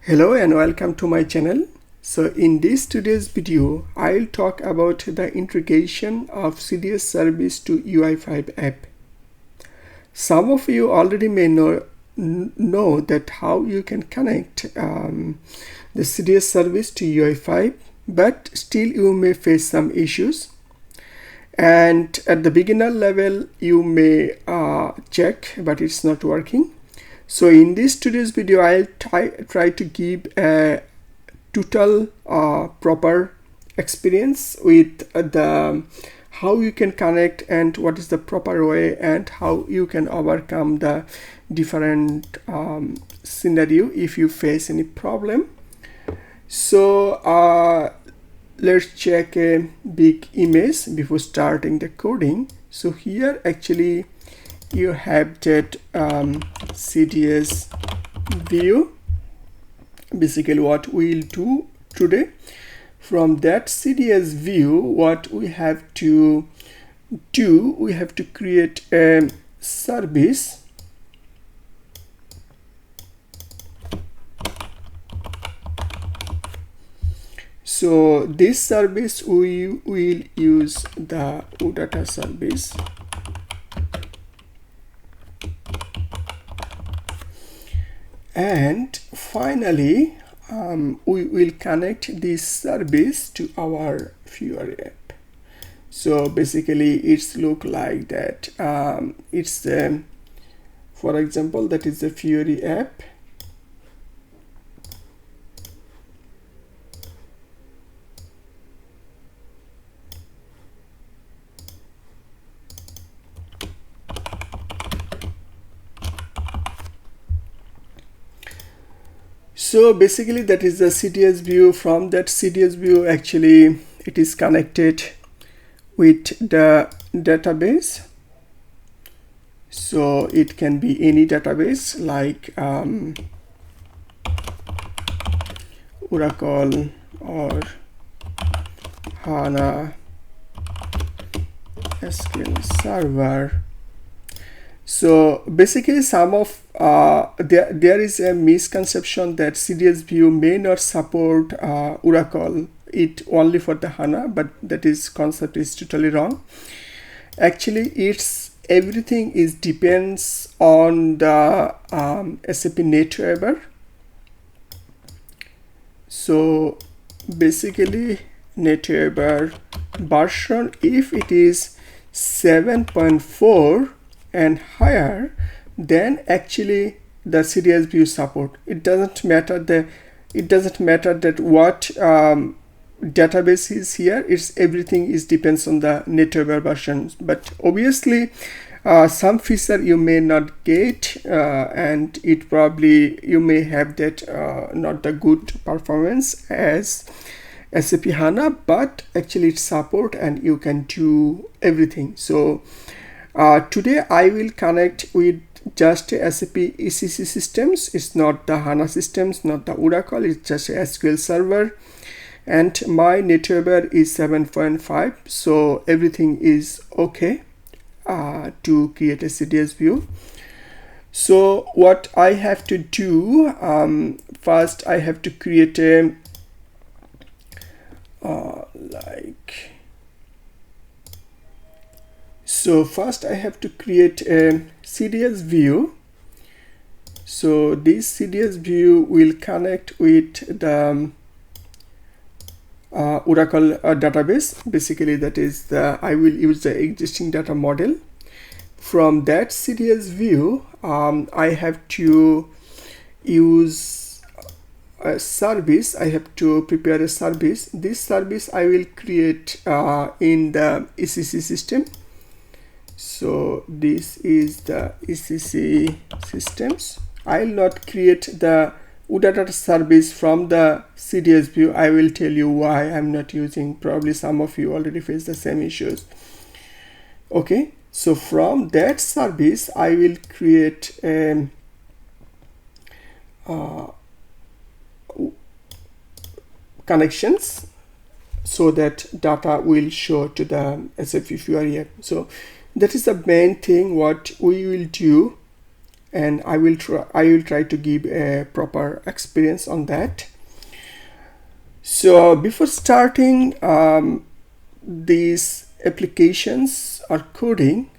Hello and welcome to my channel. So in this today's video, I'll talk about the integration of CDS service to UI5 app. Some of you already may know that how you can connect the CDS service to UI5, but still you may face some issues. And at the beginner level, you may check, but it's not working. So in this today's video, I'll try to give a total proper experience with the how you can connect and what is the proper way and how you can overcome the different scenario if you face any problem. So let's check a big image before starting the coding. So here actually you have that CDS view. Basically what we'll do today, from that CDS view, what we have to do, we have to create a service. So this service we will use the OData service. And finally, we will connect this service to our Fiori app. So basically, it's look like that. It's for example, that is the Fiori app. So basically that is the CDS view. From that CDS view, actually it is connected with the database. So it can be any database like Oracle or HANA SQL Server. So basically some of there is a misconception that CDS view may not support Oracle, it only for the HANA, but that is concept is totally wrong. Actually it's everything is depends on the SAP NetWeaver. So basically NetWeaver version, if it is 7.4 and higher, then actually the CDS view support. It doesn't matter that what database is here. It's everything is depends on the NetWeaver versions. But obviously some feature you may not get and it probably you may have that not the good performance as SAP HANA, but actually it's support and you can do everything. So today I will connect with just SAP ECC systems. It's not the HANA systems, not the Oracle, it's just a SQL Server. And my NetWeaver is 7.5, so everything is okay to create a CDS view. So what I have to do, first I have to create a So first I have to create a CDS view. So this CDS view will connect with the Oracle database. Basically that is the, I will use the existing data model. From that CDS view, I have to use a service. I have to prepare a service. This service I will create in the ECC system. So this is the ECC systems. I'll not create the OData service from the CDS view. I will tell you why I'm not using. Probably some of you already face the same issues. Okay, so from that service I will create a connections so that data will show to the SAP Fiori app. So that is the main thing what we will do and I will try to give a proper experience on that. So before starting these applications or coding,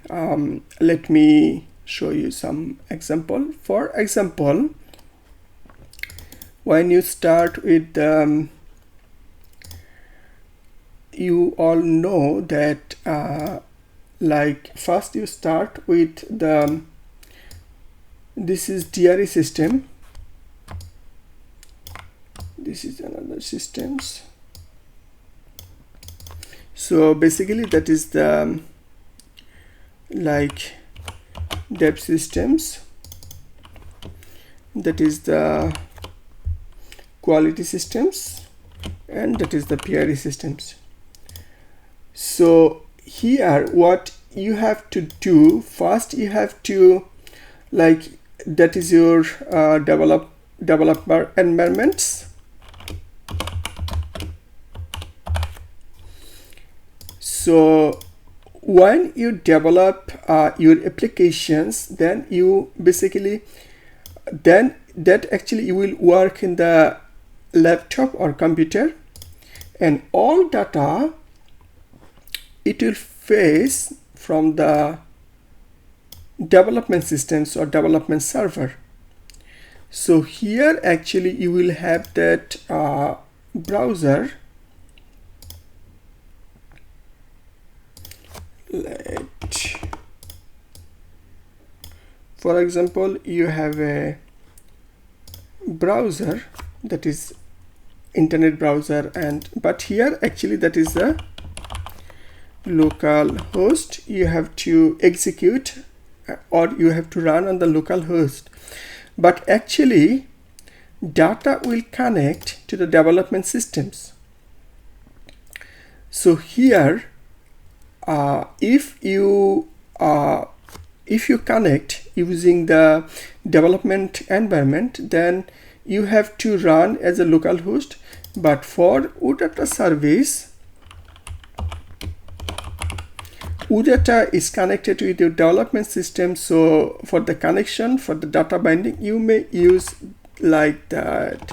let me show you some example. For example, when you start with you all know that like first you start with this is DRE system, this is another systems. So basically that is the like dev systems, that is the quality systems, and that is the PRE systems. So here what you have to do first, you have to like that is your developer environments. So when you develop your applications, then you basically then that actually you will work in the laptop or computer, and all data it will face from the development systems or development server. So here actually you will have that browser. For example, you have a browser, that is internet browser, and but here actually that is the local host. You have to execute or you have to run on the local host, but actually data will connect to the development systems. So here if you connect using the development environment, then you have to run as a local host. But for OData service, OData is connected with your development system. So for the connection, for the data binding, you may use like that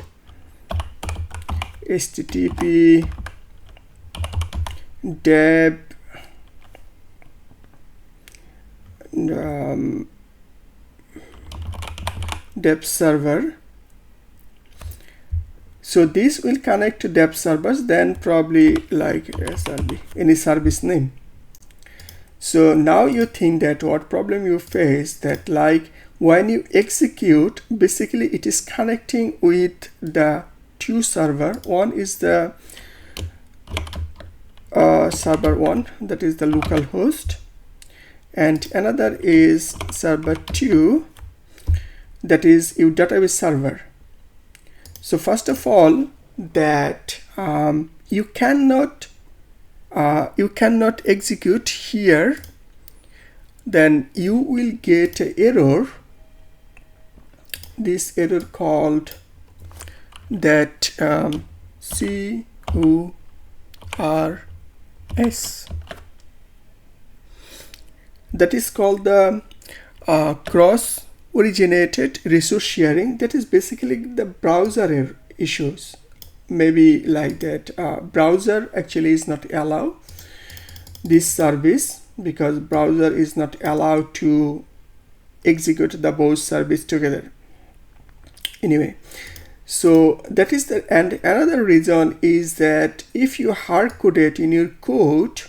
HTTP dev dev server. So this will connect to dev servers, then probably like SRB, any service name. So now you think that what problem you face, that like when you execute, basically it is connecting with the two server. One is the server 1, that is the local host, and another is server 2, that is your database server. So first of all, that you cannot execute here, then you will get an error, this error called that CURS, that is called the cross originated resource sharing. That is basically the browser issues, maybe like that. Browser actually is not allowed this service, because browser is not allowed to execute the both service together. Anyway, so that is the, and another reason is that if you hard code it in your code,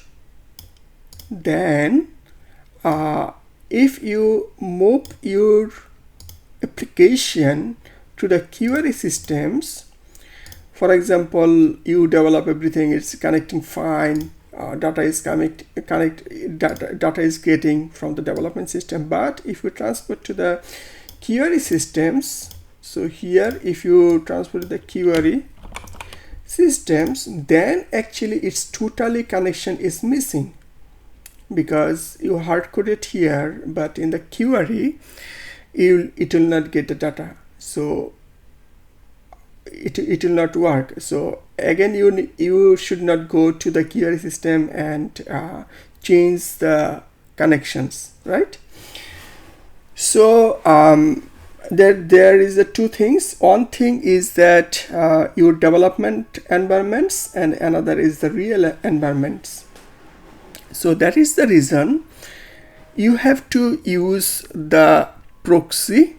then if you move your application to the query systems, for example, you develop everything, it's connecting fine, data is data is getting from the development system, but if you transfer to the query systems, so here if you transfer to the query systems, then actually its totally connection is missing, because you hard code it here, but in the query it will not get the data, so it will not work. So again, you should not go to the query system and change the connections, right? So there is two things. One thing is that your development environments, and another is the real environments. So that is the reason you have to use the proxy.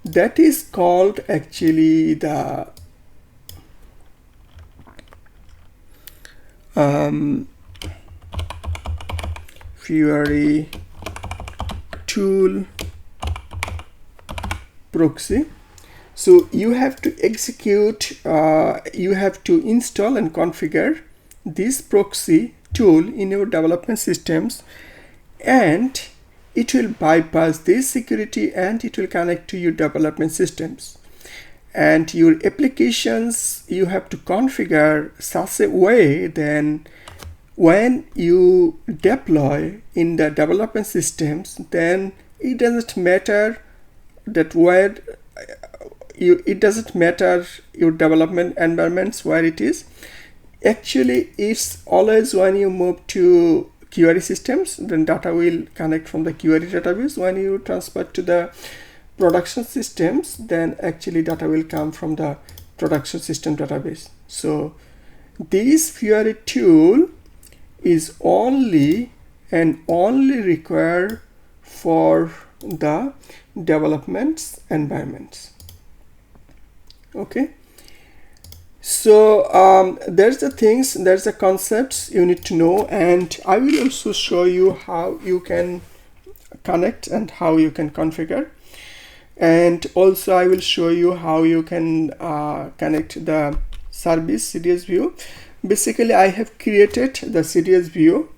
That is called actually the Fiori tool proxy. So you have to execute, you have to install and configure this proxy tool in your development systems, and it will bypass this security and it will connect to your development systems. And your applications you have to configure such a way then when you deploy in the development systems, then it doesn't matter that where it doesn't matter your development environments where it is. Actually, it's always when you move to query systems, then data will connect from the query database. When you transfer to the production systems, then actually data will come from the production system database. So this Fiori tool is only and only required for the development environments. Okay, so there's the things, there's the concepts you need to know, and I will also show you how you can connect and how you can configure, and also I will show you how you can connect the service CDS view. Basically, I have created the CDS view,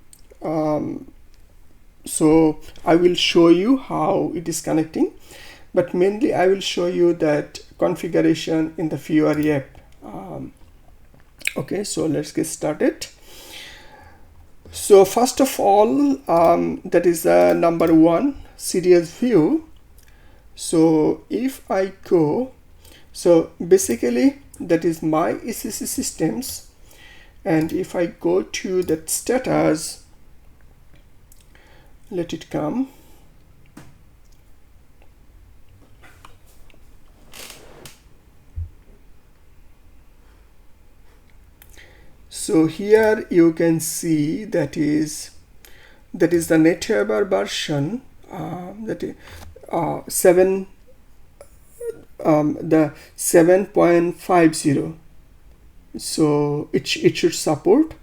so I will show you how it is connecting, but mainly I will show you that configuration in the Fiori app. Okay, so let's get started. So first of all, that is number one, CDS view. So if I go, so basically that is my ECC systems, and if I go to that status, let it come. So here you can see that is the NetWeaver version, that is 7.50. So it should support,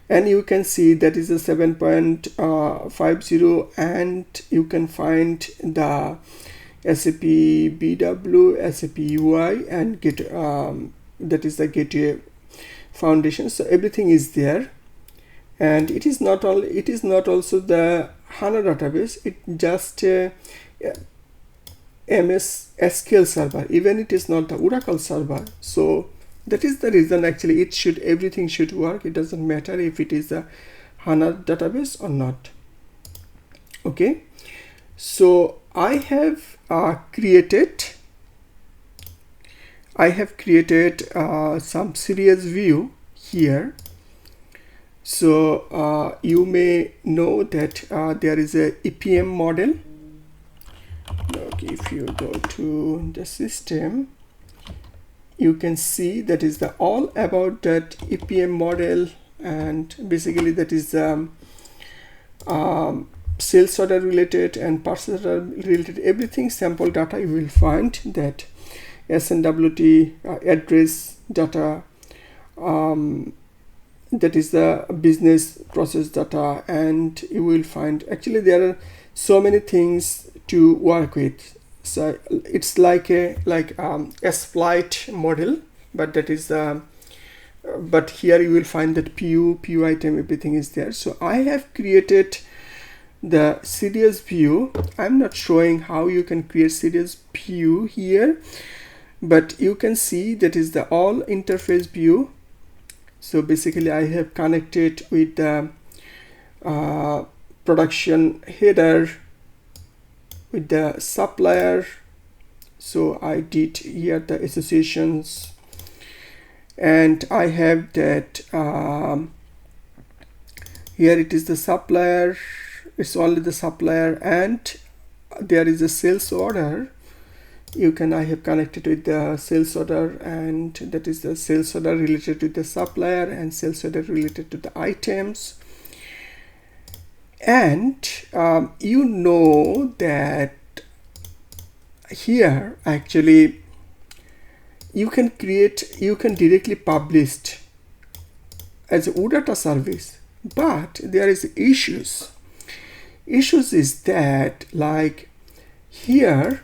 and you can see that is a 7.50, and you can find the SAP BW, SAP UI, and get that is the gateway foundation. So everything is there, and it is not also the HANA database. It just MS SQL server, even it is not the Oracle server. So that is the reason actually everything should work. It doesn't matter if it is a HANA database or not. Okay, so I have created some CDS view here. So you may know that there is a EPM model. Okay, if you go to the system, you can see that is the all about that EPM model, and basically that is sales order related and purchase order related, everything sample data. You will find that SNWT address data, that is the business process data, and you will find actually there are so many things to work with. So it's like a SPLIT model, but that is but here you will find that PU item, everything is there. So I have created the CDS view. I'm not showing how you can create CDS view here, but you can see that is the all interface view. So basically I have connected with the production header with the supplier. So I did here the associations, and I have that here it is the supplier, it's only the supplier, and there is a sales order, I have connected with the sales order, and that is the sales order related to the supplier and sales order related to the items. And you know that here actually you can directly publish as a OData service, but there is issues is that, like here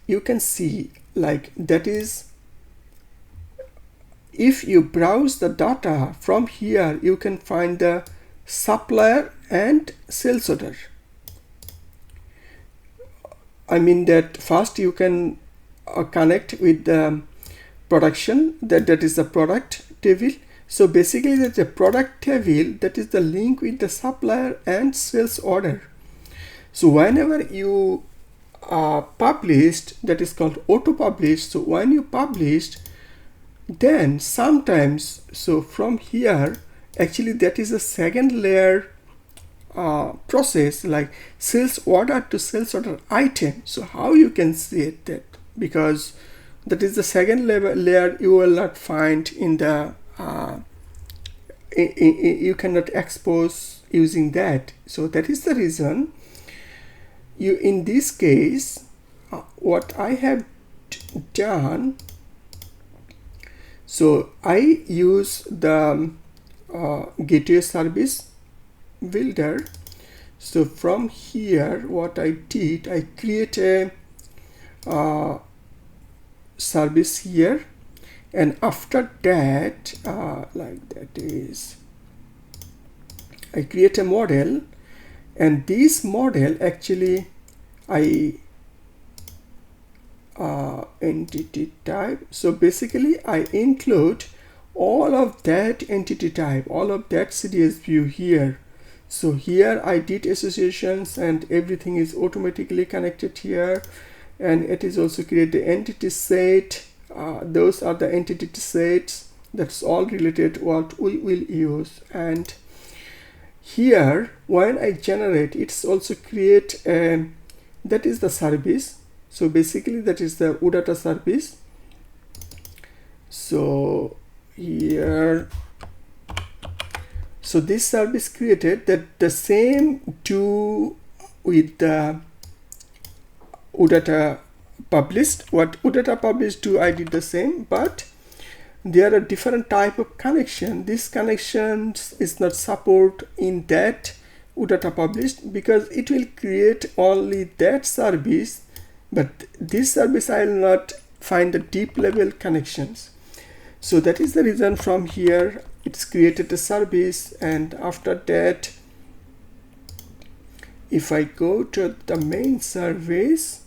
you can see, like, that is, if you browse the data from here, you can find the supplier and sales order. I mean that first you can connect with the production, that is the product table. So basically that's a product table, that is the link with the supplier and sales order. So whenever you published, that is called auto publish. So when you published, then sometimes, so from here actually that is a second layer process, like sales order to sales order item. So how you can see it, that because that is the second layer you will not find in the you cannot expose using that. So that is the reason you, in this case, what I have done, so I use the gateway service builder. So from here what I did, I create a service here, and after that like that is, I create a model, and this model actually I entity type. So basically I include all of that entity type, all of that CDS view here. So here I did associations, and everything is automatically connected here, and it is also create the entity set. Those are the entity sets, that's all related what we will use. And here when I generate, it's also create a, that is the service. So basically that is the OData service. So here, so this service created, that the same do with the OData published. What OData published do, I did the same, but there are different type of connection. This connection is not support in that OData published, because it will create only that service, but this service I will not find the deep level connections. So that is the reason from here it's created a service. And after that, if I go to the main service,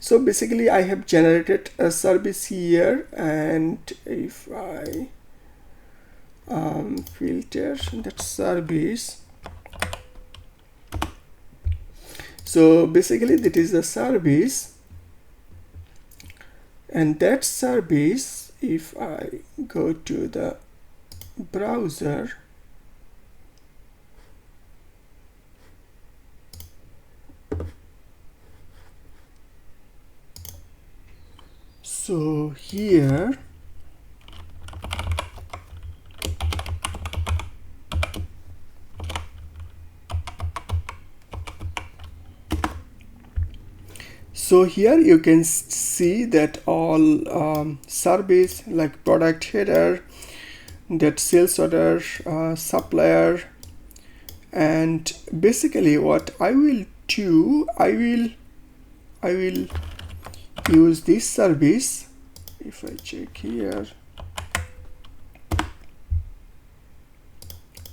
so basically I have generated a service here, and if I filter that service, so basically that is the service, and that service, if I go to the browser, so here you can see that all service, like product header, that sales order, supplier, and basically what I will do, I will use this service. If I check here,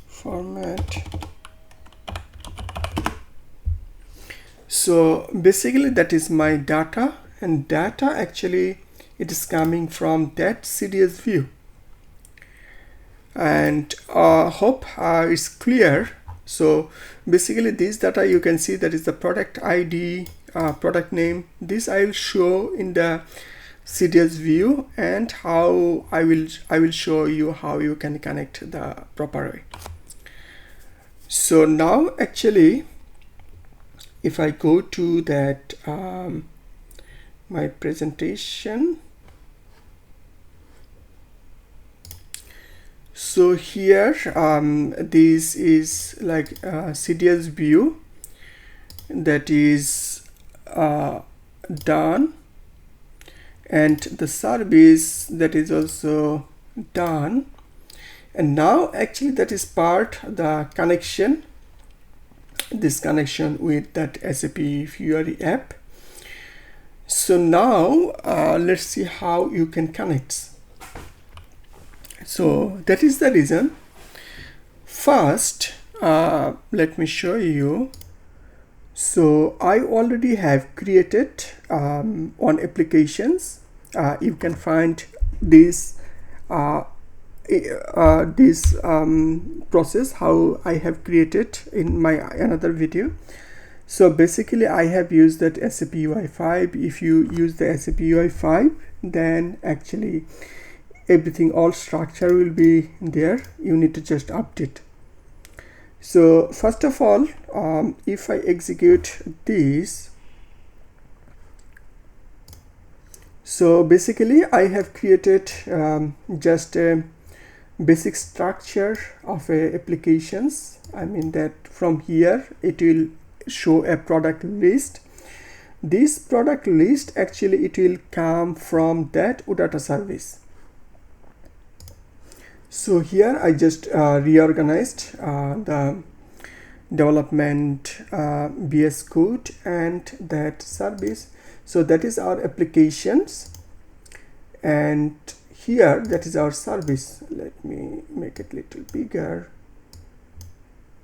format, so basically that is my data, and data actually it is coming from that CDS view, and hope it's clear. So basically this data you can see, that is the product ID, product name. This I will show in the CDS view, and how I will show you how you can connect the proper way. So now actually if I go to that my presentation, so here this is like CDS view that is done, and the service that is also done. And now actually that is part the connection, this connection with that SAP Fiori app. So now let's see how you can connect. So that is the reason. First let me show you. So I already have created on applications. You can find this process how I have created in my another video. So basically I have used that SAP UI5. If you use the SAP UI5, then actually everything, all structure will be there. You need to just update. So first of all, if I execute this, so basically I have created just a basic structure of applications. I mean that from here it will show a product list. This product list actually it will come from that OData service. So here I just reorganized the development VS Code and that service. So that is our applications, and here that is our service. Let me make it a little bigger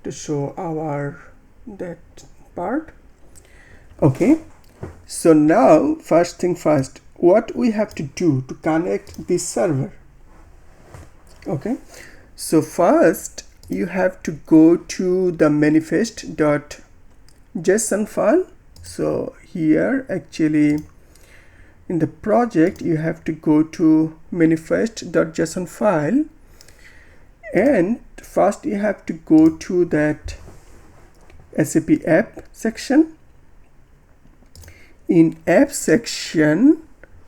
to show our that part. Okay, so now first thing first, what we have to do to connect this server. Okay, so first you have to go to the manifest.json file. So here actually in the project you have to go to manifest.json file, and first you have to go to that SAP app section. In app section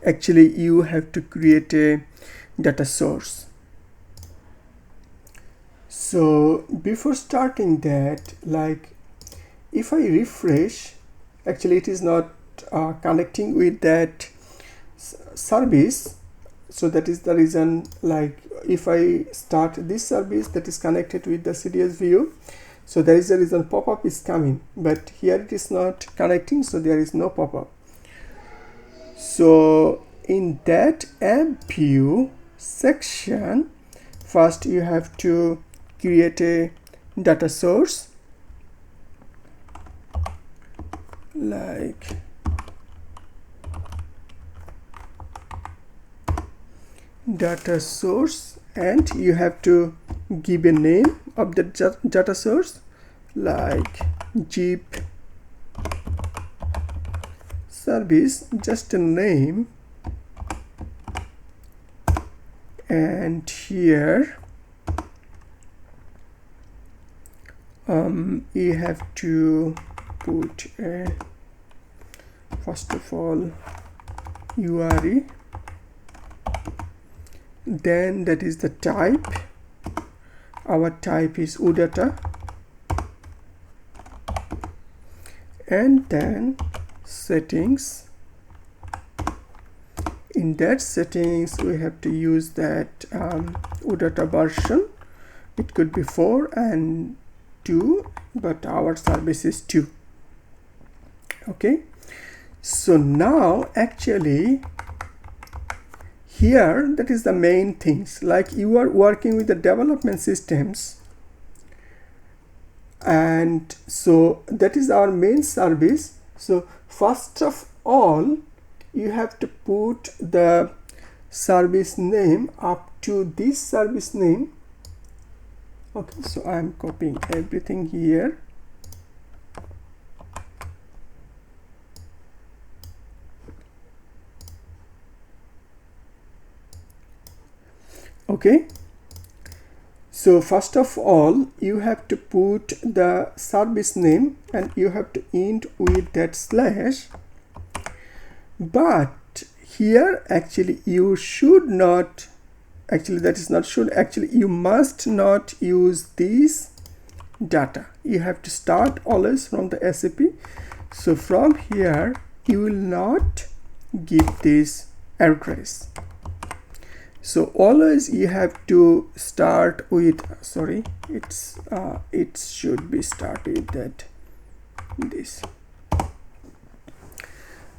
actually you have to create a data source. So before starting that, like if I refresh, actually it is not connecting with that service. So that is the reason, like if I start this service that is connected with the CDS view, so there is a reason pop-up is coming, but here it is not connecting, so there is no pop-up. So in that app view section, first you have to create a data source, like data source, and you have to give a name of the data source, like zip service, just a name. And here you have to put a, first of all, URI, then that is the type. Our type is OData, and then settings. In that settings we have to use that OData version. It could be 4 and 2, but our service is 2. Okay, so now actually here that is the main things, like you are working with the development systems, and so that is our main service. So first of all you have to put the service name up to this service name. Okay, so I am copying everything here. Okay, So first of all, you have to put the service name and you have to int with that slash. But here actually you should not, actually that is not should, actually you must not use this data. You have to start always from the SAP. So from here you will not give this address. So always you have to start with, sorry, it should be start with that this.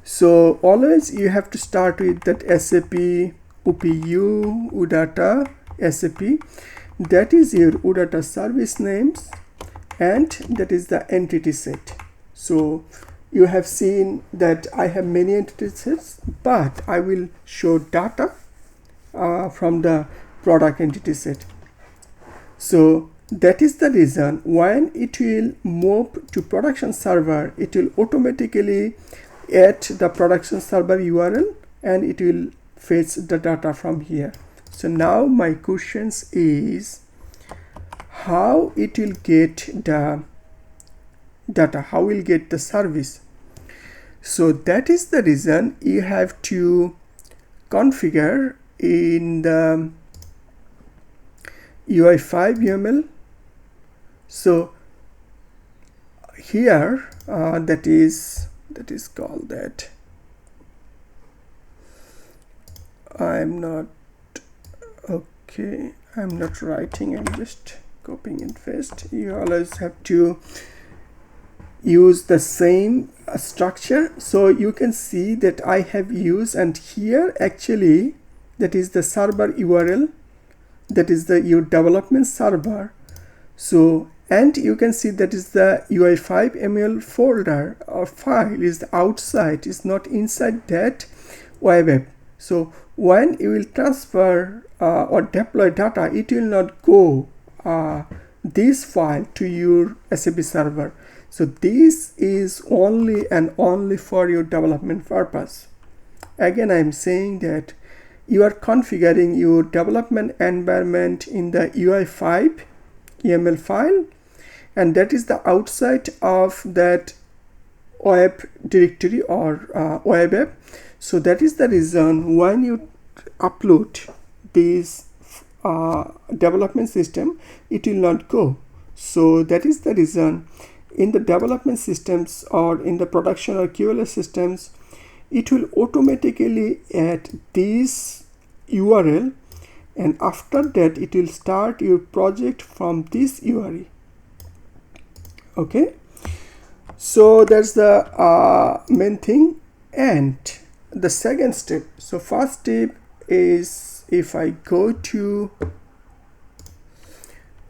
So always you have to start with that SAP UPU UData SAP, that is your UData service names, and that is the entity set. So you have seen that I have many entity sets, but I will show data from the product entity set. So that is the reason when it will move to production server, it will automatically add the production server URL and it will fetch the data from here. So now my questions is how it will get the data, how will get the service. So that is the reason you have to configure in the UI5 YAML. So here that is called that, I'm not writing, I'm just copying and paste. You always have to use the same structure. So you can see that I have used, and here actually that is the server URL, that is the your development server. So and you can see that is the UI5 ML folder or file is outside, is not inside that web app. So when you will transfer or deploy data, it will not go this file to your SAP server. So this is only and only for your development purpose. Again, I am saying that you are configuring your development environment in the UI5 YAML file, and that is the outside of that web directory or web app. So that is the reason when you upload this development system, it will not go. So that is the reason in the development systems or in the production or QLS systems, it will automatically add this URL, and after that it will start your project from this URL. Okay, so that's the main thing. And the second step, so first step is if I go to,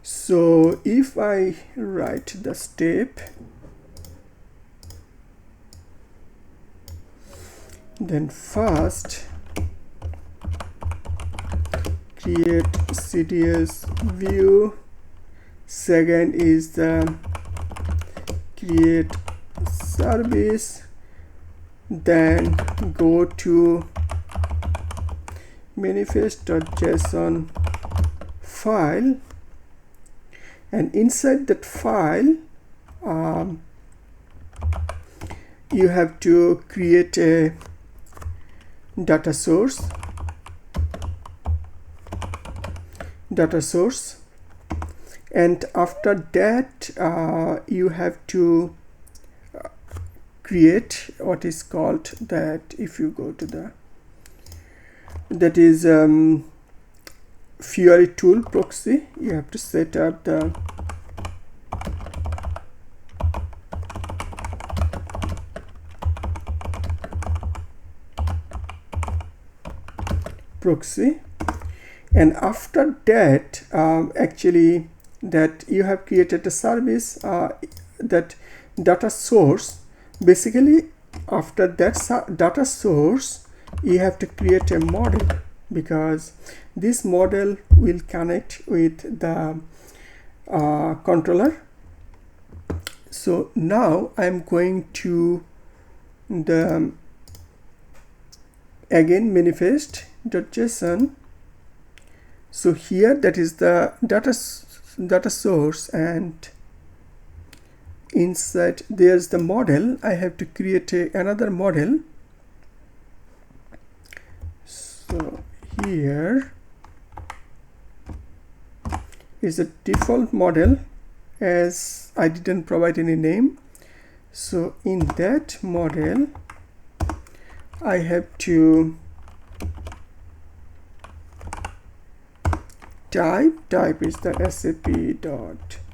so if I write the step, then first create CDS view, second is the create service, then go to manifest.json file, and inside that file you have to create a data source, and after that you have to create what is called that, if you go to the, that is Fiori tool proxy, you have to set up the proxy, and after that actually that you have created a service, that data source. Basically after that data source you have to create a model, because this model will connect with the controller. So now I'm going to the again manifest.json So here that is the data source, and inside there's the model. I have to create another model. So here is a default model, as I didn't provide any name. So in that model I have to type is the sap.ui.model.o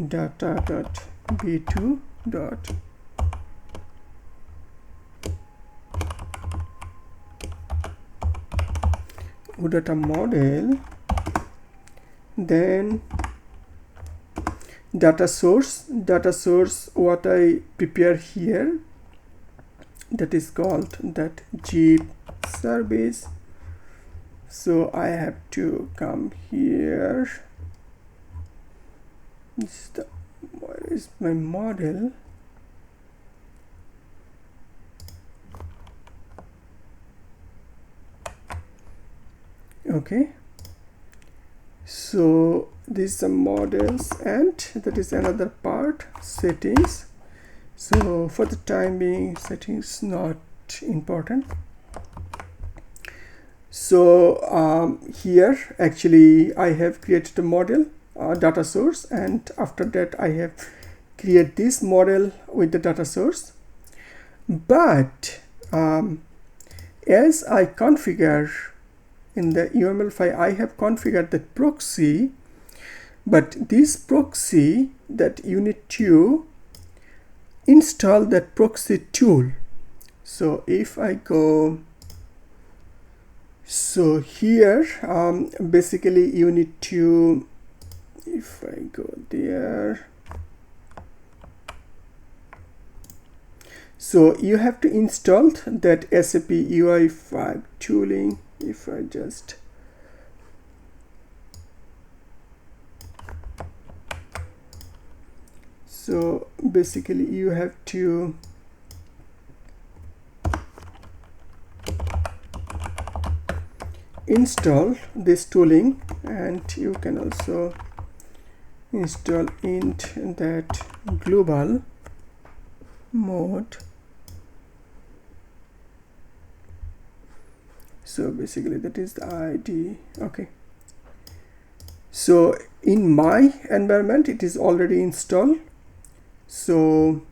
data.b2 data model, then data source what I prepare here, that is called that zip service. So I have to come here. Where is my model? Okay, so these are models, and that is another part, settings. So for the time being, settings not important. So here actually I have created a model, data source, and after that I have created this model with the data source. But as I configure in the UML file, I have configured the proxy, but this proxy that you need to install that proxy tool. So if I go, so here basically you need to, if I go there, so you have to install that SAP UI5 tooling. If I just so basically you have to install this tooling, and you can also install int that global mode. So basically that is the ID. Okay, so in my environment it is already installed, so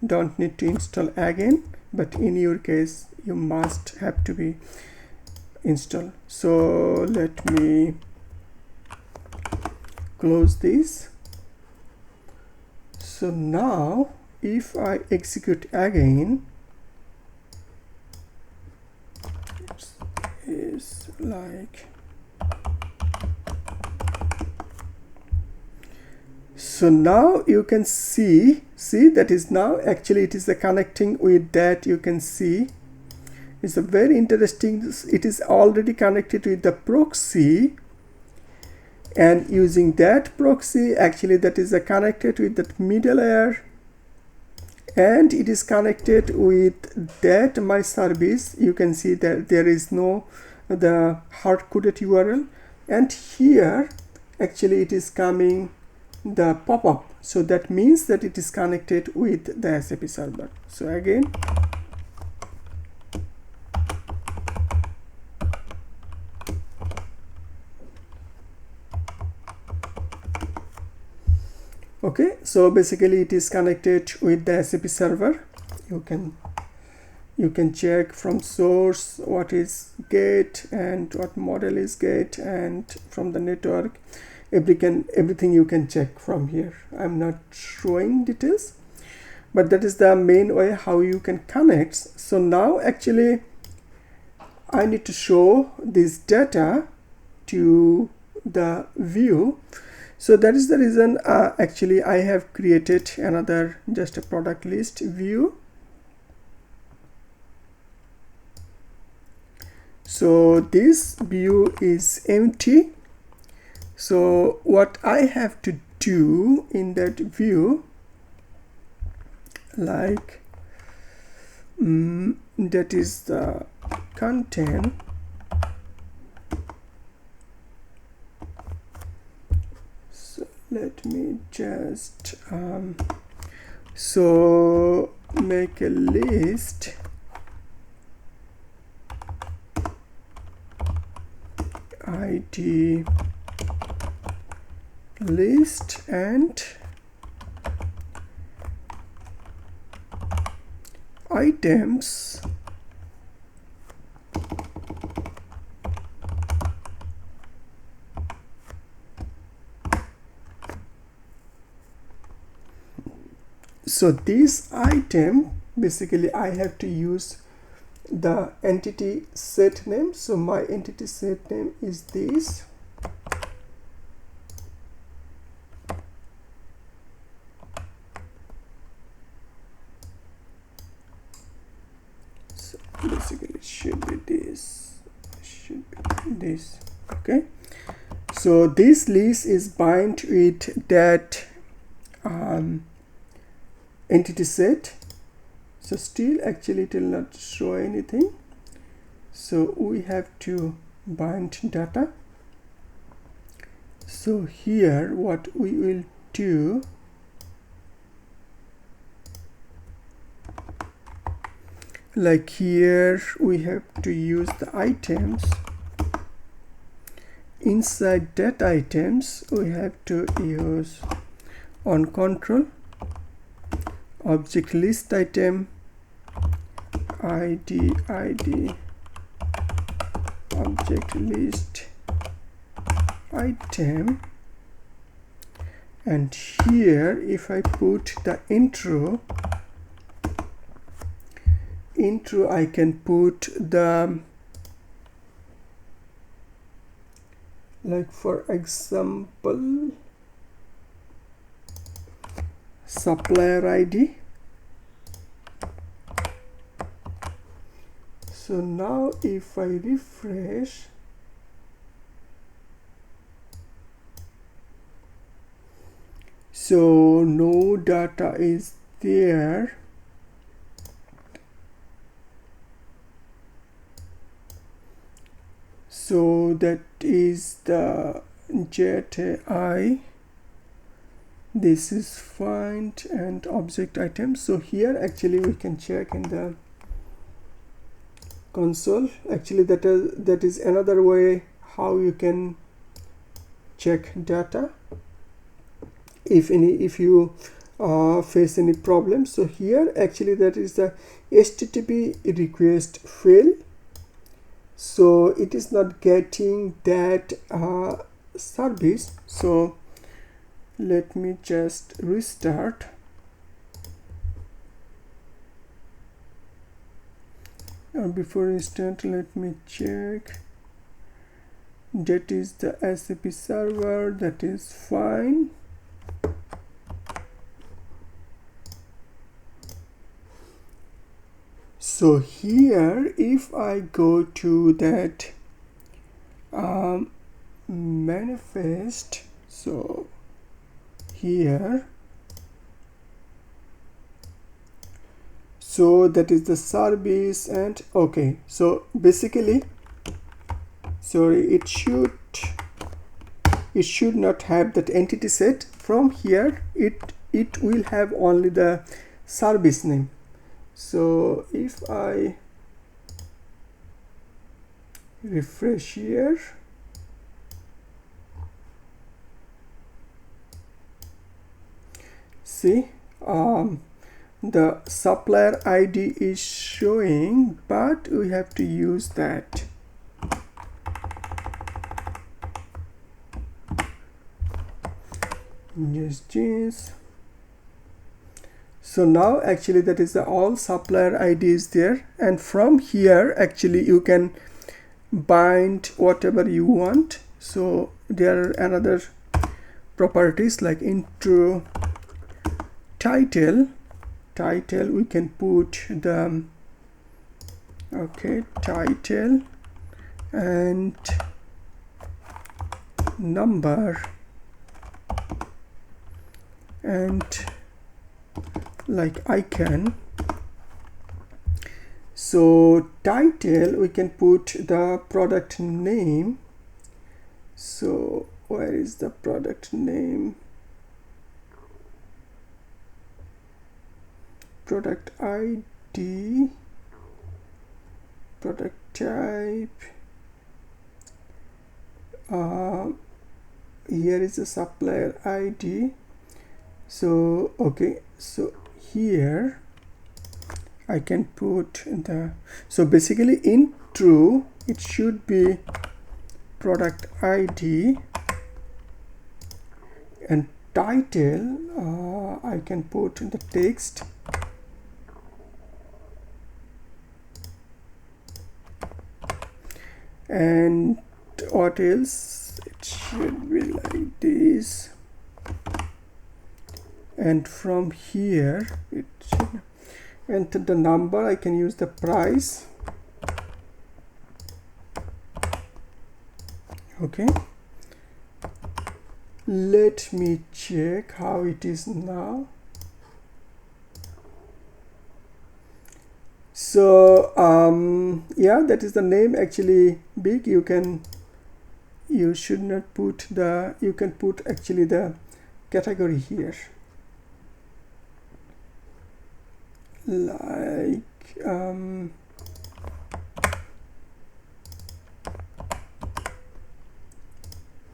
don't need to install again, but in your case you must have to be installed. So let me close this. So now if I execute again, is like, so now you can see that is now actually it is the connecting with that. You can see it's a very interesting, it is already connected with the proxy, and using that proxy actually that is connected with that middle layer, and it is connected with that my service. You can see that there is no the hard-coded URL, and here actually it is coming the pop-up, so that means that it is connected with the SAP server. So again, okay, so basically it is connected with the SAP server. You can check from source what is get and what model is get, and from the network everything you can check from here. I'm not showing details, but that is the main way how you can connect. So now actually I need to show this data to the view. So that is the reason actually I have created another just a product list view. So this view is empty. So what I have to do in that view, like that is the content. So let me just so make a list id list and items so this item basically I have to use the entity set name. So my entity set name is this. So basically it should be this, okay. So this list is bind with that entity set. So still actually it will not show anything, so we have to bind data. So here what we will do, like here we have to use the items. Inside that items we have to use on control object list item id object list item, and here if I put the intro I can put the, like for example, supplier ID. So now if I refresh, so no data is there. So that is the JTI. This is find and object items. So here actually we can check in the console. Actually that is another way how you can check data if you face any problems. So here actually that is the HTTP request fail, so it is not getting that service. So let me just restart. Before restart, let me check. That is the SAP server, that is fine. So here if I go to that manifest, so here, so that is the service, and okay, so basically sorry, it should not have that entity set. From here it will have only the service name. So if I refresh here, see the supplier ID is showing, but we have to use that. Yes. So now actually that is the all supplier IDs there, and from here actually you can bind whatever you want. So there are another properties like intro title we can put the title and number and like icon, So title, we can put the product name. So where is the product name? Product ID, product type. Here is the supplier ID. So okay, so here I can put the, so basically in true it should be product ID, and title I can put in the text, and what else, it should be like this, and from here it should enter the number. I can use the price. Okay, let me check how it is now. So yeah, that is the name. Actually big, you should not put the, you can put actually the category here, like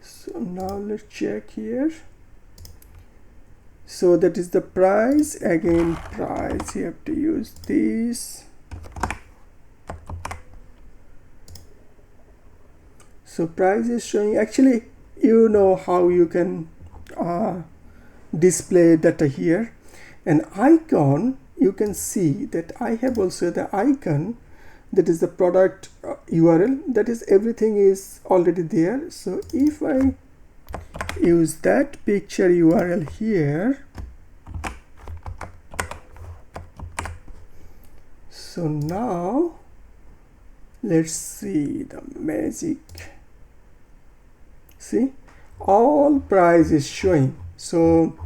so now let's check here. So that is the price. Again, price, you have to use this. So price is showing. Actually, you know how you can display data here. An icon, you can see that I have also the icon, that is the product URL, that is everything is already there. So if I use that picture URL here, so now let's see the magic. See, all price is showing. So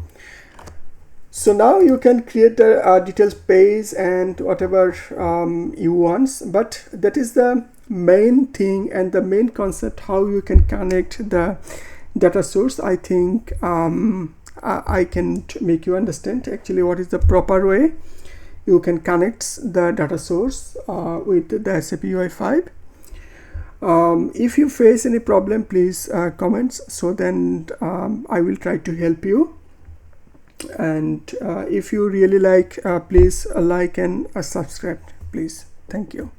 now you can create a details page and whatever you want, but that is the main thing and the main concept, how you can connect the data source. I think I can make you understand actually what is the proper way you can connect the data source with the SAP UI5. If you face any problem, please comments, so then I will try to help you. And if you really like, please like and subscribe, please. Thank you.